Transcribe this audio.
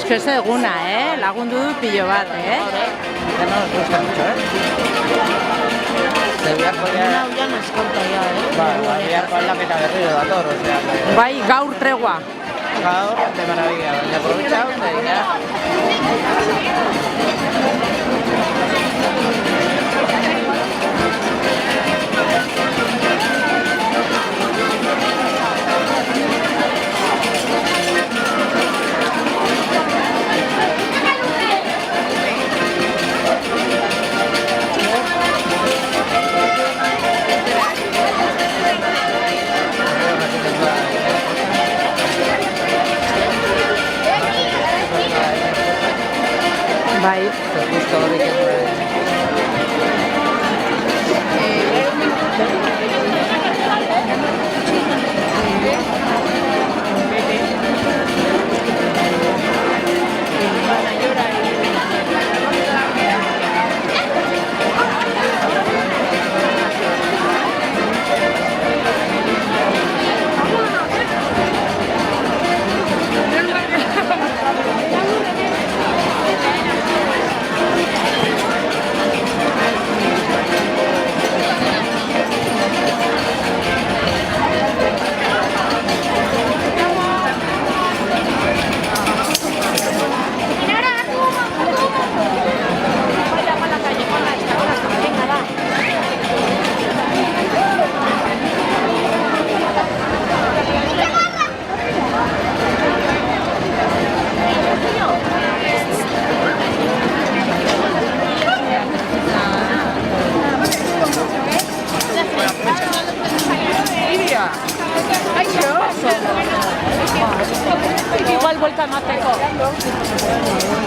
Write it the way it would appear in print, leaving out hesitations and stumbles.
que ez eguna, lagundu du pilo bat, Ya no nos gusta mucho, Ya no escolta ya, Bihar con la peta berriro dator, o sea... Bai, gaur tregua. Gaur, de maravilla, baina aprobetxau, eta ya... Bai. Justo horrik Igual vuelta emateko.